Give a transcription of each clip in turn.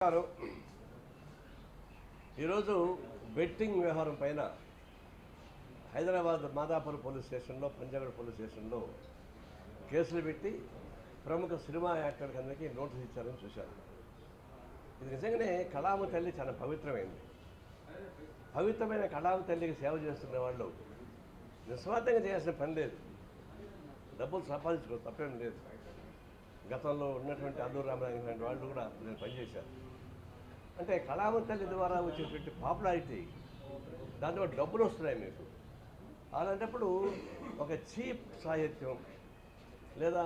గారు ఈరోజు బెట్టింగ్ వ్యవహారం పైన హైదరాబాద్ మాదాపూర్ పోలీస్ స్టేషన్లో, పంజాగుట్ట పోలీస్ స్టేషన్లో కేసులు పెట్టి ప్రముఖ సినిమా యాక్టర్కి అందరికీ నోటీస్ ఇచ్చారని చూశాను. ఇది నిజంగానే కళామ తల్లి చాలా పవిత్రమైంది. పవిత్రమైన కళామ తల్లికి సేవ చేస్తున్న వాళ్ళు నిస్వార్థంగా చేయాల్సిన పని లేదు. డబ్బులు సంపాదించుకో తప్పేం లేదు. గతంలో ఉన్నటువంటి అల్లూరు రామరాజు లాంటి వాళ్ళు కూడా నేను పనిచేశాను. అంటే కళామ తల్లి ద్వారా వచ్చేటువంటి పాపులారిటీ, దాంతో డబ్బులు వస్తున్నాయి మీకు. అలాంటప్పుడు ఒక చీప్ సాహిత్యం లేదా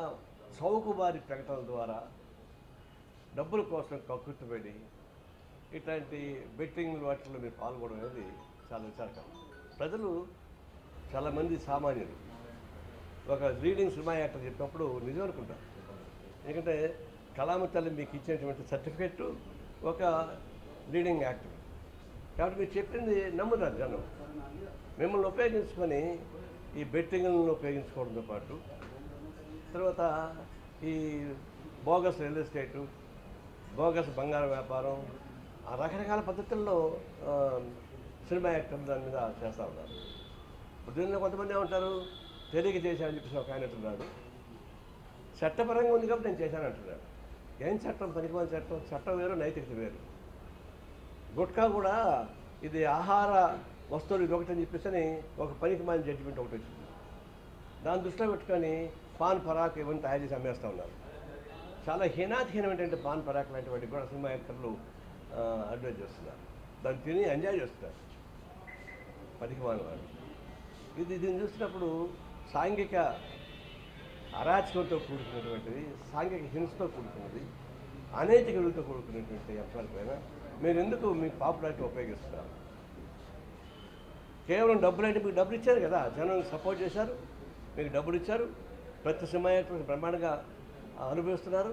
చౌకబారి ప్రకటనల ద్వారా డబ్బుల కోసం కక్కుర్తిపడి ఇట్లాంటి బెట్టింగ్ వాటిల్లో మీరు పాల్గొనడం అనేది చాలా విచారకరం. ప్రజలు చాలామంది సామాన్యులు ఒక లీడింగ్ సినిమా యాక్టర్ చెప్పినప్పుడు నిజం అనుకుంటారు. ఎందుకంటే కళామ తల్లి మీకు ఇచ్చినటువంటి సర్టిఫికెట్ ఒక లీడింగ్ యాక్టర్ కాబట్టి మీరు చెప్పింది నమ్ముతారు జనం. మిమ్మల్ని ఉపయోగించుకొని ఈ బెట్టింగ్లను ఉపయోగించుకోవడంతో పాటు తర్వాత ఈ బోగస్ రియల్ ఎస్టేటు, బోగస్ బంగారం వ్యాపారం, ఆ రకరకాల పద్ధతుల్లో సినిమా యాక్టర్ దాని మీద చేస్తూ ఉన్నారు. ఇప్పుడు దీనిలో కొంతమంది ఏమంటారు, తెలియక చేశానని చెప్పేసి ఒక ఆయన అంటున్నాడు. చట్టపరంగా ఉంది కాబట్టి నేను చేశాను అంటున్నాడు. ఏం చట్టం? పనికిమాలిన చట్టం. చట్టం వేరు, నైతికత వేరు. గుట్కా కూడా ఇది ఆహార వస్తువులు ఇది ఒకటని చెప్పేసి ఒక పనికిమాలిన జడ్జిమెంట్ ఒకటి వచ్చింది. దాని దృష్టిలో పెట్టుకొని పాన్ పరాక్ ఇవన్నీ తయారు చేసి అమ్మేస్తూ ఉన్నారు. చాలా హీనాతిహీనమైనటువంటి పాన్ పరాక్ లాంటి వాటికి కూడా సినిమా యాక్టర్లు అడ్వైజ్ చేస్తున్నారు. దాన్ని తిని ఎంజాయ్ చేస్తున్నారు పనికిమాలిన వాళ్ళు. దీన్ని చూసినప్పుడు సాంఘిక అరాచకంతో కూడుకున్నటువంటిది, సాంఘిక హింసతో కూడుకున్నది, అనైతిక విలువతో కూడుకున్నటువంటి అంశాలపైన మీరు ఎందుకు మీ పాపులారిటీ ఉపయోగిస్తున్నారు? కేవలం డబ్బులు అంటే మీకు డబ్బులు ఇచ్చారు కదా, జనం సపోర్ట్ చేశారు, మీకు డబ్బులు ఇచ్చారు, ప్రతి సినిమా యాక్టర్ బ్రహ్మాండంగా అనుభవిస్తున్నారు.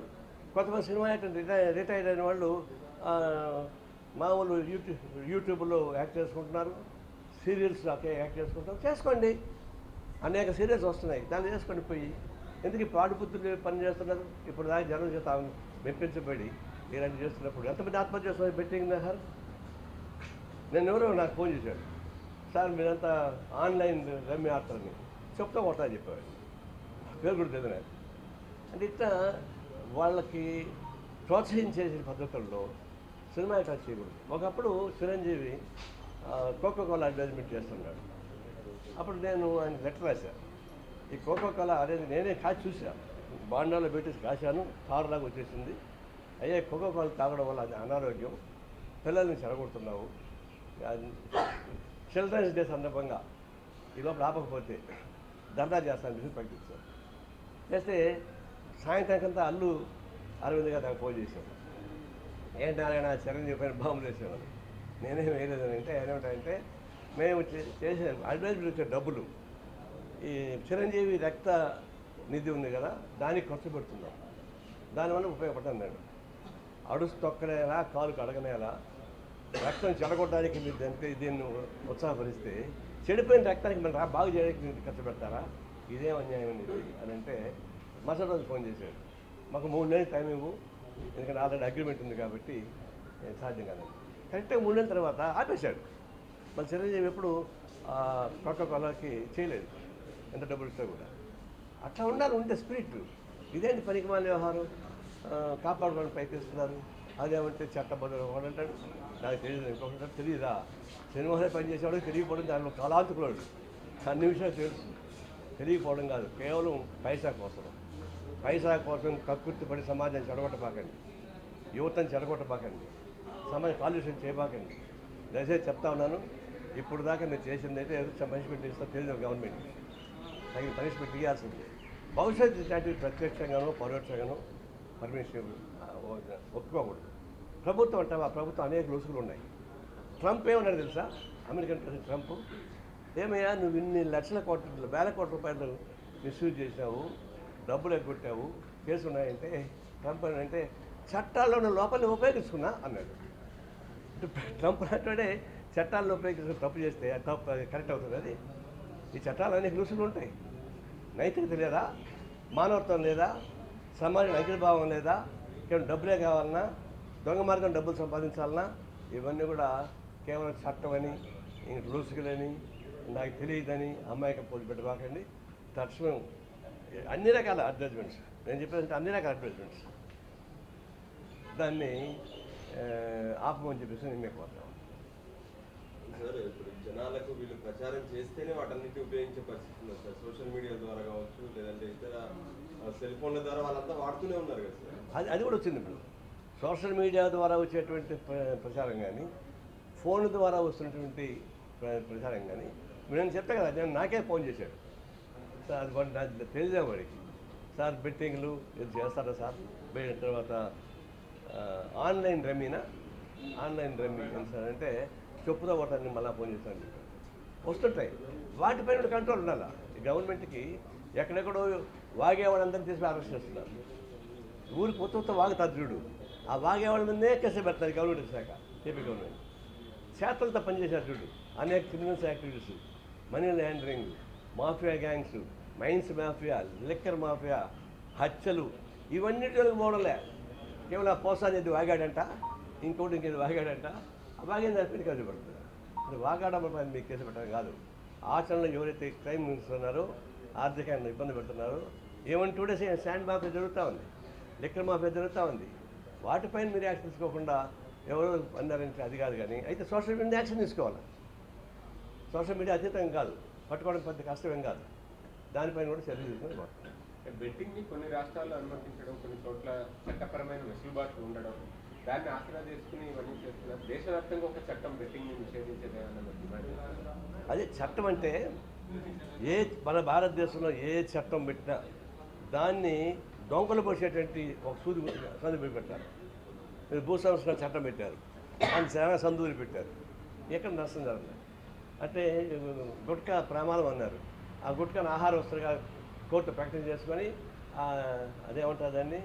కొంతమంది సినిమా యాక్టర్ రిటైర్ అయిన వాళ్ళు మామూలు యూట్యూబ్లో యాక్ట్ చేసుకుంటున్నారు, సీరియల్స్ యాక్ట్ చేసుకుంటున్నారు. చేసుకోండి, అనేక సీరియల్స్ వస్తున్నాయి, దాన్ని చేసుకొని పోయి ఎందుకు పాడుపుత్రులు పని చేస్తున్నారు? ఇప్పుడు దాకా జనం చేత మెప్పించబడి ఇలాంటి చేస్తున్నప్పుడు ఎంతమంది ఆత్మహత్య చేస్తున్నారు బెట్టింగ్ నహర్. నేను ఎవరో నాకు ఫోన్ చేశాడు, సార్ మీరంతా ఆన్లైన్ రమ్మి ఆడతారని చెప్తా కొట్టా చెప్పాడు. పేరు కూడా తెలియదు. అంటే ఇట్లా వాళ్ళకి ప్రోత్సహించే పద్ధతుల్లో సినిమా యాక్టర్ చేయకూడదు. ఒకప్పుడు చిరంజీవి కోకోకోలా అడ్వర్టైజ్మెంట్ చేస్తున్నాడు. అప్పుడు నేను ఆయన లెటర్ రాశాను, ఈ కోకోకోలా అనేది నేనే కాచి చూశాను, బాండాలో పెట్టి కాశాను, కారులాగా వచ్చేసింది. అయ్యే కోకోకోలా తాగడం వల్ల అది అనారోగ్యం, పిల్లల్ని చెడగొడుతున్నావు, చిల్డ్రన్స్ డే సందర్భంగా ఈ లోపల ఆపకపోతే ధర్నా చేస్తానని చెప్పి ప్రకటించాను. చేస్తే సాయంత్రానికంతా అల్లు అరవింద్ గారు నాకు ఫోన్ చేశాను. ఏంటి నారాయణ చిరంజీవి పైన బాంబులు వేసేవాళ్ళు. నేనేం వేయలేదని అంటే ఏమిటంటే మేము చేసే అడ్వైజర్ వచ్చే డబ్బులు ఈ చిరంజీవి రక్త నిధి ఉంది కదా, దానికి ఖర్చు పెడుతున్నాం, దానివల్ల ఉపయోగపడుతున్నాడు. అడుసు తొక్కనేలా, కాలు కడగనేలా, రక్తం చెడగొట్టడానికి మీరు దీన్ని ఉత్సాహపరిస్తే చెడిపోయిన రక్తానికి మనం బాగు చేయడానికి మీరు ఖర్చు పెడతారా? ఇదేం అన్యాయం ఇది అని అంటే మరుసటి రోజు ఫోన్ చేశాడు, మాకు 3 నెలలు టైం ఇవ్వు, ఎందుకంటే ఆల్రెడీ అగ్రిమెంట్ ఉంది కాబట్టి సాధ్యం కాదండి. కరెక్ట్గా 3 నెలల తర్వాత ఆపేశాడు. మన చిరంజీవి ఎప్పుడు కోకోకోలాకి చేయలేదు, ఎంత డబ్బులు ఇస్తా కూడా. అట్లా ఉండాలి, ఉంటే స్పిరిట్. ఇదేంటి పనికిమాలిన వ్యవహారం? కాపాడుకోవడానికి ప్రయత్నిస్తున్నారు. అదేమంటే చట్టబద్ధం ఒకడంటాడు, నాకు తెలియదు, ఇంకొకటి తెలియదా? సినిమాలో పనిచేసేవాడు తెలియకపోవడం దానిలో కళాంతకుడు, అన్ని విషయాలు తెలుసు. తెలియకపోవడం కాదు, కేవలం పైసా కోసం కక్కుర్తిపడి సమాజాన్ని చెడగొట్టబాకండి, యువతను చెడగొట్టబాకండి, సమాజ కాలుష్యం చేయబాకండి. దయచేసి చెప్తా ఉన్నాను, ఇప్పుడు దాకా నేను చేసింది అయితే ఏదో పనిష్మెంట్ ఇస్తా తెలియదు, గవర్నమెంట్ తగిన పనిష్మెంట్ ఇవ్వాల్సింది. భవిష్యత్తు ఇట్లాంటివి ప్రత్యక్షంగానో పరోక్షంగానో పర్మిషన్ ఒప్పుకోకూడదు. ప్రభుత్వం అంటావా, ప్రభుత్వం అనేక రుసుగులు ఉన్నాయి. ట్రంప్ ఏమన్నాడు తెలుసా? అమెరికన్ ప్రెసిడెంట్ ట్రంప్, ఏమయ్యా నువ్వు ఇన్ని లక్షల కోట్ల వేల కోట్ల రూపాయలు మిస్యూజ్ చేసావు, డబ్బులు ఎగ్గొట్టావు, కేసు ఉన్నాయంటే ట్రంప్ అంటే చట్టాల్లో ఉన్న లోపలిని ఉపయోగించుకున్నా అన్నాడు. ట్రంప్ అంటాడే చట్టాలను ఉపయోగించుకుని తప్పు చేస్తే తప్పు కరెక్ట్ అవుతుంది. అది ఈ చట్టాలు అనేక రుసులు ఉంటాయి. నైతికత లేదా, మానవత్వం లేదా, సమాజం ఐక్యభావం లేదా, కేవలం డబ్బులే కావాలన్నా దొంగ మార్గం డబ్బులు సంపాదించాలన్నా ఇవన్నీ కూడా కేవలం చట్టం అని ఇంక రూల్స్లని నాకు తెలియదని అమ్మాయికి పోటీ పెట్టుకోకండి. తక్షణం అన్ని రకాల అడ్వర్టైజ్మెంట్స్ నేను చెప్పేదంటే అన్ని రకాల అడ్వర్టైజ్మెంట్స్ దాన్ని ఆపమని చెప్పేసి నేను మీకు కోరుతాను. సార్ ఇప్పుడు జనాలకు వీళ్ళు ప్రచారం చేస్తేనే వాటన్నిటి ఉపయోగించే పరిస్థితి ఉంది సార్. సోషల్ మీడియా ద్వారా కావచ్చు, లేదంటే ఇతర సెల్ ఫోన్ల ద్వారా వాళ్ళంతా వాడుతూనే ఉన్నారు కదా సార్. అది కూడా వచ్చింది. ఇప్పుడు సోషల్ మీడియా ద్వారా వచ్చేటువంటి ప్రచారం కానీ, ఫోన్ ద్వారా వస్తున్నటువంటి ప్రచారం కానీ, నేను చెప్పే కదా, నేను నాకే ఫోన్ చేశాడు సార్, వాడు నాకు తెలియదే వాడికి, సార్ బెట్టింగ్లు ఇది చేస్తారా సార్, తర్వాత ఆన్లైన్ రమ్మీనా, ఆన్లైన్ రమ్మీ ఏం సార్ అంటే చెప్పుతో కొట్టాలని మళ్ళీ ఫోన్ చేస్తాను వస్తుంటాయి. వాటిపైన కంట్రోల్ ఉండాలి. గవర్నమెంట్కి ఎక్కడెక్కడో వాగేవాళ్ళందరినీ తీసి అరెస్ట్ చేస్తున్నారు. ఊరికి కొత్త వాగుతారు చూడు, ఆ వాగేవాళ్ళ మీదే కేసు పెడతారు గవర్నమెంట్ శాఖ, ఏపీ గవర్నమెంట్. చేతలతో పనిచేశారు చూడు, అనేక criminals activities, money laundering, mafia gangs, mines mafia, liquor mafia, హత్యలు, ఇవన్నిటిలోకి పోవడంలే. కేవలం పోసానేది వాగాడంట, ఇంకోటి ఇంకేది వాగాడంట, ఆ వాగిన దాని కేసు పెడుతుంది. అది వాగాడం మీకు కేసు పెట్టడం కాదు. ఆచరణలో ఎవరైతే క్రైమ్ చేస్తున్నారో, ఆర్థికంగా ఇబ్బంది పెడుతున్నారో, ఏమని 2 days శాండ్ మాఫియా జరుగుతూ ఉంది, లిక్కర్ మాఫియా జరుగుతూ ఉంది. వాటిపైన మీరు యాక్షన్ తీసుకోకుండా ఎవరు అన్నారంటే అది కాదు. కానీ అయితే సోషల్ మీడియా యాక్షన్ తీసుకోవాలి. సోషల్ మీడియా అతీతం కాదు, పట్టుకోవడం పెద్ద కష్టమేం కాదు. దానిపైన కూడా చర్యలు తీసుకుని బెట్టింగ్ని కొన్ని రాష్ట్రాల్లో అనుమతించడం, కొన్ని చోట్ల చట్టపరమైన వెసులుబాట్లు ఉండడం, దాన్ని ఆసరా చేసుకుని ఇవన్నీ చేస్తున్నారు. దేశవ్యాప్తంగా ఒక చట్టం బెట్టింగ్ని నిషేధించేదేమన్నా డిమాండ్. అదే చట్టం అంటే మన భారతదేశంలో ఏ చట్టం పెట్టినా దాన్ని డొంకలు పోసేటువంటి ఒక సందు పెట్టారు. మీరు భూ సంస్కరణ చట్టం పెట్టారు, దాన్ని చాలా సందులు పెట్టారు, ఎక్కడ నష్టం జరగలేదు. అంటే గుట్కా ప్రమాదం అన్నారు, ఆ గుట్కాను ఆహార వస్తువుగా కోర్టు ప్రకటన చేసుకొని అదేమంటారు దాన్ని